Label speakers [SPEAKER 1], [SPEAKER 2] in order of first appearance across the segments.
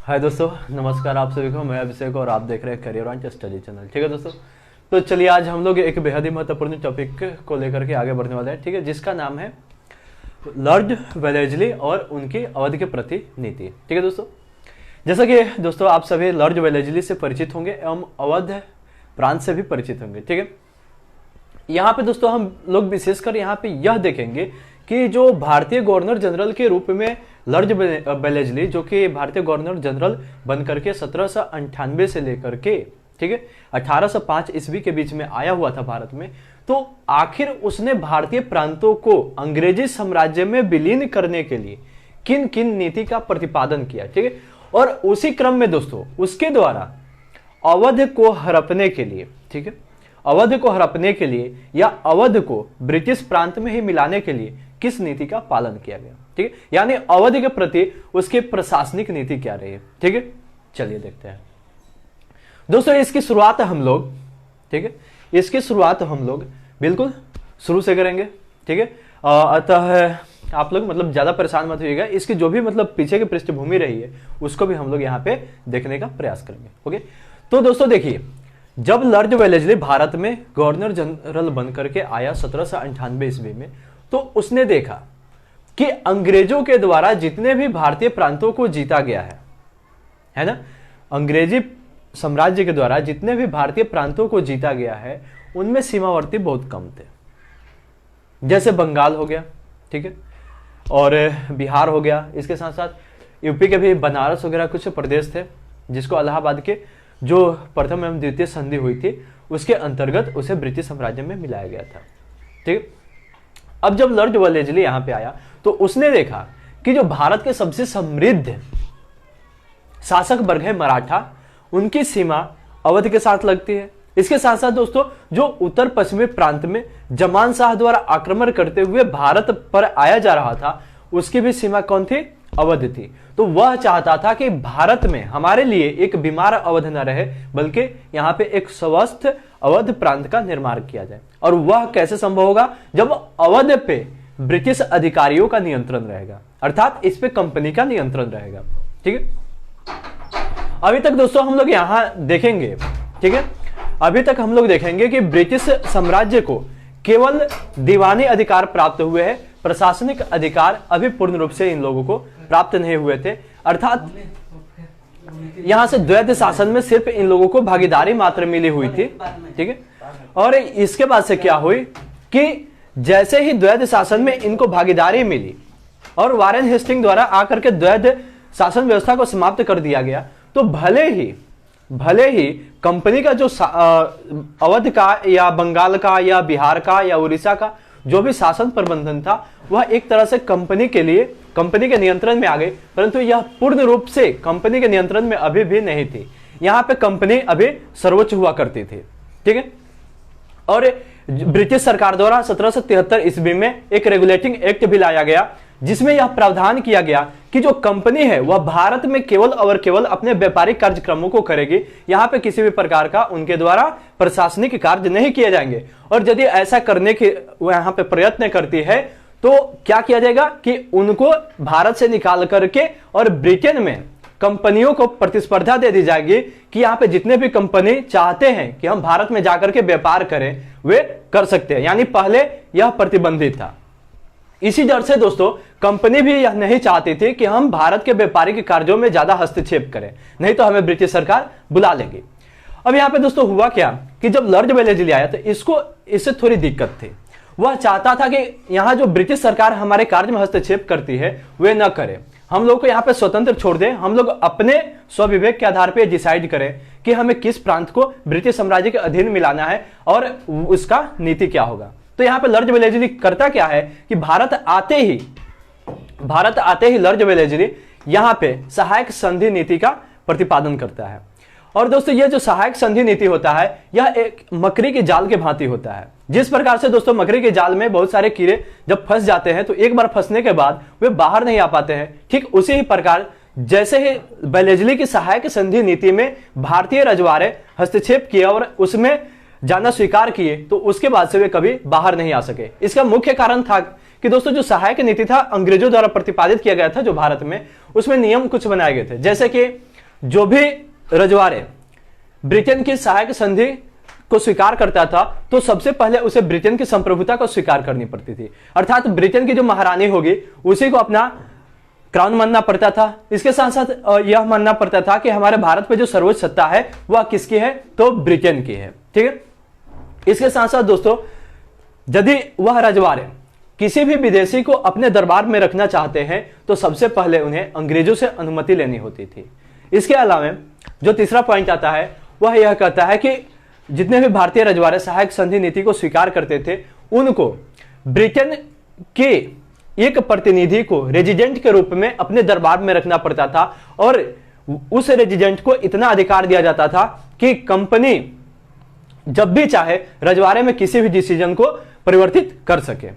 [SPEAKER 1] हाय दोस्तों, नमस्कार आप सभी को। मैं अभिषेक और आप देख रहे हैं करियर एंड स्टडी चैनल। ठीक है दोस्तों, तो चलिए आज हम लोग एक बेहद ही महत्वपूर्ण टॉपिक को लेकर के आगे बढ़ने वाले हैं। ठीक है, जिसका नाम है लॉर्ड वेलेस्ली और उनकी अवध के प्रति नीति। ठीक है दोस्तों, जैसा कि दोस्तों आप सभी लॉर्ड वेलेस्ली से परिचित होंगे एवं अवध प्रांत से भी परिचित होंगे। ठीक है, यहाँ पे दोस्तों हम लोग विशेषकर यहाँ पे यह देखेंगे कि जो भारतीय गवर्नर जनरल के रूप में लॉर्ड वेलेस्ली, जो कि भारतीय गवर्नर जनरल बन करके 1798 से लेकर के, ठीक है, 1805 ईस्वी के बीच में आया हुआ था भारत में, तो आखिर उसने भारतीय प्रांतों को अंग्रेजी साम्राज्य में विलीन करने के लिए किन किन नीति का प्रतिपादन किया। ठीक है, और उसी क्रम में दोस्तों उसके द्वारा अवध को हड़पने के लिए, ठीक है, अवध को हड़पने के लिए या अवध को ब्रिटिश प्रांत में ही मिलाने के लिए किस नीति का पालन किया गया। ठीक है, यानी अवध के प्रति उसकी प्रशासनिक नीति क्या रही है। ठीक है, चलिए देखते हैं दोस्तों। इसकी शुरुआत हम लोग, ठीक है, इसकी शुरुआत हम लोग बिल्कुल शुरू से करेंगे। ठीक है, अतः आप लोग मतलब ज्यादा परेशान मत होइएगा। इसकी जो भी मतलब पीछे की पृष्ठभूमि रही है उसको भी हम लोग यहाँ पे देखने का प्रयास करेंगे। ओके, तो दोस्तों देखिए, जब लॉर्ड वेलेस्ली भारत में गवर्नर जनरल बनकर के आया 1798 ईस्वी में, तो उसने देखा कि अंग्रेजों के द्वारा जितने भी भारतीय प्रांतों को जीता गया है ना, अंग्रेजी साम्राज्य के द्वारा जितने भी भारतीय प्रांतों को जीता गया है उनमें सीमावर्ती बहुत कम थे। जैसे बंगाल हो गया, ठीक है, और बिहार हो गया, इसके साथ साथ यूपी के भी बनारस वगैरह कुछ प्रदेश थे, जिसको इलाहाबाद के जो प्रथम एवं द्वितीय संधि हुई थी उसके अंतर्गत उसे ब्रिटिश साम्राज्य में मिलाया गया था। ठीक, अब जब लॉर्ड वेलेस्ली यहां पे आया तो उसने देखा कि जो भारत के सबसे समृद्ध शासक वर्ग है मराठा, उनकी सीमा अवध के साथ लगती है। इसके साथ साथ दोस्तों जो उत्तर पश्चिमी प्रांत में जमान शाह द्वारा आक्रमण करते हुए भारत पर आया जा रहा था, उसकी भी सीमा कौन थी? अवध थी। तो वह चाहता था कि भारत में हमारे लिए एक बीमार अवध न रहे, बल्कि यहाँ पे एक स्वस्थ अवध प्रांत का निर्माण किया जाए। और वह कैसे संभव होगा? जब अवध पे ब्रिटिश अधिकारियों का नियंत्रण रहेगा, अर्थात इस पे कंपनी का नियंत्रण रहेगा। ठीक है, अभी तक दोस्तों हम लोग यहां देखेंगे, ठीक है, अभी तक हम लोग देखेंगे कि ब्रिटिश साम्राज्य को केवल दीवानी अधिकार प्राप्त हुए हैं, प्रशासनिक अधिकार अभी पूर्ण रूप से इन लोगों को प्राप्त नहीं हुए थे। अर्थात यहां से द्वैध शासन में सिर्फ इन लोगों को भागीदारी मात्र मिली हुई थी। ठीक है, और इसके बाद से क्या हुई कि जैसे ही द्वैध शासन में इनको भागीदारी मिली और वारेन हेस्टिंग द्वारा आकर के द्वैध शासन व्यवस्था को समाप्त कर दिया गया, तो भले ही कंपनी का जो अवध का या बंगाल का या बिहार का या उड़ीसा का जो भी शासन प्रबंधन था वह एक तरह से कंपनी के लिए, कंपनी के नियंत्रण में आ गई, परंतु यह पूर्ण रूप से कंपनी के नियंत्रण में अभी भी नहीं थी। यहां पे कंपनी अभी सर्वोच्च हुआ करती थी। ठीक है, और ब्रिटिश सरकार द्वारा 1773 ईस्वी में एक रेगुलेटिंग एक्ट भी लाया गया, जिसमें यह प्रावधान किया गया कि जो कंपनी है वह भारत में केवल और केवल अपने व्यापारिक कार्यक्रमों को करेगी। यहां पे किसी भी प्रकार का उनके द्वारा प्रशासनिक कार्य नहीं किए जाएंगे, और यदि ऐसा करने के वो यहां पे प्रयत्न करती है तो क्या किया जाएगा कि उनको भारत से निकाल करके और ब्रिटेन में कंपनियों को प्रतिस्पर्धा दे दी जाएगी कि यहां पे जितने भी कंपनी चाहते हैं कि हम भारत में जाकर के व्यापार करें वे कर सकते हैं। यानी पहले यह प्रतिबंधित था। इसी डर से दोस्तों कंपनी भी यह नहीं चाहती थी कि हम भारत के व्यापारिक कार्यों में ज्यादा हस्तक्षेप करें, नहीं तो हमें ब्रिटिश सरकार बुला लेगी। अब यहां पे दोस्तों हुआ क्या कि जब लॉर्ड वेलेस्ली आया तो इससे थोड़ी दिक्कत थी। वह चाहता था कि यहां जो ब्रिटिश सरकार हमारे कार्य में हस्तक्षेप करती है वे न करे, हम लोग को यहाँ पे स्वतंत्र छोड़ दें, हम लोग अपने स्वविवेक के आधार पर डिसाइड करें कि हमें किस प्रांत को ब्रिटिश साम्राज्य के अधीन मिलाना है और उसका नीति क्या होगा। तो यहाँ पे लॉर्ड वेलेस्ली करता क्या है कि भारत आते ही लॉर्ड वेलेस्ली यहाँ पे सहायक संधि नीति का प्रतिपादन करता है। और दोस्तों ये जो सहायक संधि नीति होता है यह एक मकड़ी के जाल के भांति होता है। जिस प्रकार से दोस्तों मकड़ी के जाल में बहुत सारे कीड़े जब फंस जाते हैं तो एक बार फंसने के बाद वे बाहर नहीं आ पाते हैं, ठीक उसी ही प्रकार जैसे ही वेलेस्ली की सहायक संधि नीति में भारतीय रजवाड़े हस्तक्षेप किए और उसमें जाना स्वीकार किए, तो उसके बाद से वे कभी बाहर नहीं आ सके। इसका मुख्य कारण था कि दोस्तों जो सहायक नीति था अंग्रेजों द्वारा प्रतिपादित किया गया था जो भारत में, उसमें नियम कुछ बनाए गए थे, जैसे कि जो भी रजवाड़े ब्रिटेन की सहायक संधि को स्वीकार करता था तो सबसे पहले उसे ब्रिटेन की संप्रभुता को स्वीकार करनी पड़ती थी, अर्थात ब्रिटेन की जो महारानी होगी उसी को अपना क्राउन मानना पड़ता था। इसके साथ साथ यह मानना पड़ता था कि हमारे भारत पे जो सर्वोच्च सत्ता है वह किसकी है, तो ब्रिटेन की है। ठीक है, इसके साथ साथ दोस्तों यदि वह रजवाड़े किसी भी विदेशी को अपने दरबार में रखना चाहते हैं तो सबसे पहले उन्हें अंग्रेजों से अनुमति लेनी होती थी। इसके अलावा जो तीसरा पॉइंट आता है वह यह कहता है कि जितने भी भारतीय रजवाड़े सहायक संधि नीति को स्वीकार करते थे उनको ब्रिटेन के एक प्रतिनिधि को रेजिडेंट के रूप में अपने दरबार में रखना पड़ता था और उस रेजिडेंट को इतना अधिकार दिया जाता था कि कंपनी जब भी चाहे रजवाड़े में किसी भी डिसीजन को परिवर्तित कर सके।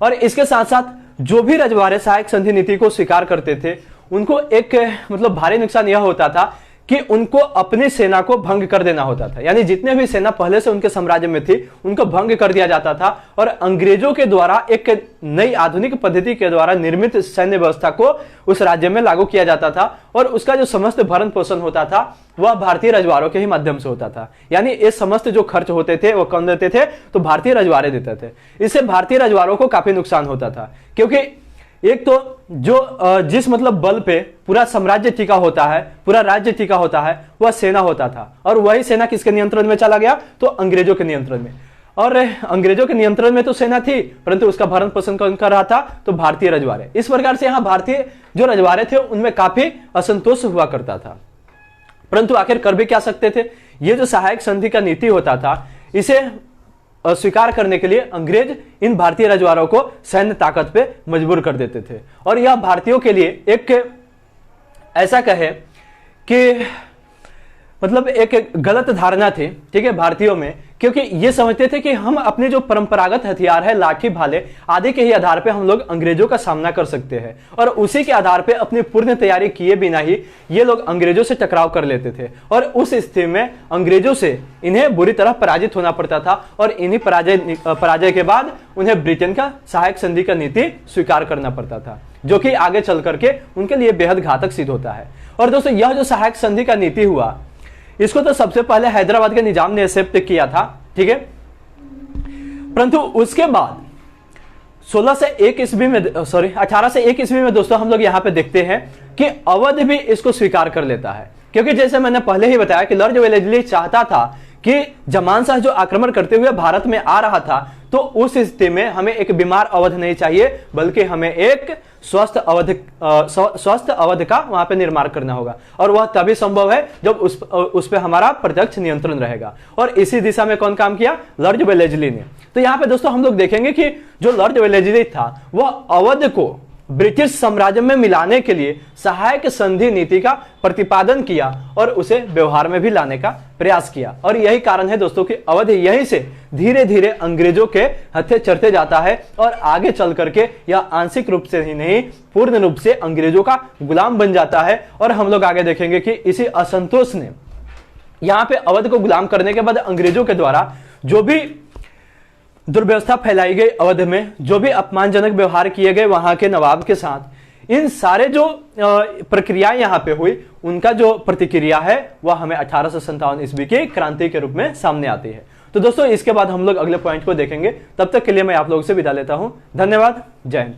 [SPEAKER 1] और इसके साथ साथ जो भी रजवाड़े सहायक संधि नीति को स्वीकार करते थे उनको एक मतलब भारी नुकसान यह होता था कि उनको अपनी सेना को भंग कर देना होता था, यानी जितने भी सेना पहले से उनके साम्राज्य में थी उनको भंग कर दिया जाता था और अंग्रेजों के द्वारा एक नई आधुनिक पद्धति के द्वारा निर्मित सैन्य व्यवस्था को उस राज्य में लागू किया जाता था और उसका जो समस्त भरण पोषण होता था वह भारतीय रजवाड़ों के ही माध्यम से होता था। यानी ये समस्त जो खर्च होते थे वो कौन देते थे, तो भारतीय रजवाड़े देते थे। इससे भारतीय रजवाड़ों को काफी नुकसान होता था क्योंकि एक तो जो जिस मतलब बल पे पूरा साम्राज्य टिका होता है, पूरा राज्य टिका होता है, वह सेना होता था और वही सेना किसके नियंत्रण में चला गया, तो अंग्रेजों के नियंत्रण में। और अंग्रेजों के नियंत्रण में तो सेना थी परंतु उसका भरण पोषण कौन कर रहा था, तो भारतीय रजवाड़े। इस प्रकार से यहाँ भारतीय जो रजवाड़े थे उनमें काफी असंतोष हुआ करता था। परंतु आखिर कर भी क्या सकते थे, ये जो सहायक संधि का नीति होता था इसे स्वीकार करने के लिए अंग्रेज इन भारतीय रजवाड़ों को सैन्य ताकत पे मजबूर कर देते थे। और यह भारतीयों के लिए एक ऐसा कहे कि मतलब एक गलत धारणा थी, ठीक है, भारतीयों में, क्योंकि ये समझते थे कि हम अपने जो परंपरागत हथियार है लाठी भाले आदि के ही आधार पे हम लोग अंग्रेजों का सामना कर सकते हैं और उसी के आधार पे अपनी पूर्ण तैयारी किए बिना ही ये लोग अंग्रेजों से टकराव कर लेते थे और उस स्थिति में अंग्रेजों से इन्हें बुरी तरह पराजित होना पड़ता था और इन्हीं पराजय के बाद उन्हें ब्रिटेन का सहायक संधि का नीति स्वीकार करना पड़ता था, जो कि आगे चल करके उनके लिए बेहद घातक सिद्ध होता है। और दोस्तों यह जो सहायक संधि का नीति हुआ इसको तो सबसे पहले हैदराबाद के निजाम ने एक्सेप्ट किया था, ठीक है, परंतु उसके बाद 18 से 1 ईस्वी में दोस्तों हम लोग यहां पे देखते हैं कि अवध भी इसको स्वीकार कर लेता है। क्योंकि जैसे मैंने पहले ही बताया कि लॉर्ड वेलेस्ली चाहता था कि जमान शाह जो आक्रमण करते हुए भारत में आ रहा था तो उस स्थिति में हमें एक बीमार अवध नहीं चाहिए बल्कि हमें एक स्वस्थ अवध का वहां पे निर्माण करना होगा और वह तभी संभव है जब उस पे हमारा प्रत्यक्ष नियंत्रण रहेगा। और इसी दिशा में कौन काम किया, लॉर्ड वेलेस्ली ने। तो यहाँ पे दोस्तों हम लोग देखेंगे कि जो लॉर्ड वेलेस्ली था वह अवध को ब्रिटिश साम्राज्य में मिलाने के लिए सहायक संधि नीति का प्रतिपादन किया और उसे व्यवहार में भी लाने का प्रयास किया। और यही कारण है दोस्तों कि अवध यहीं से धीरे धीरे अंग्रेजों के हत्थे चढ़ते जाता है और आगे चल करके यह आंशिक रूप से ही नहीं पूर्ण रूप से अंग्रेजों का गुलाम बन जाता है। और हम लोग आगे देखेंगे कि इसी असंतोष ने यहाँ पे अवध को गुलाम करने के बाद अंग्रेजों के द्वारा जो भी दुर्व्यवस्था फैलाई गई अवध में, जो भी अपमानजनक व्यवहार किए गए वहां के नवाब के साथ, इन सारे जो प्रक्रियाएं यहां पे हुई उनका जो प्रतिक्रिया है वह हमें 1857 ईस्वी की क्रांति के रूप में सामने आती है। तो दोस्तों इसके बाद हम लोग अगले पॉइंट को देखेंगे। तब तक के लिए मैं आप लोगों से विदा लेता हूं। धन्यवाद। जय हिंद।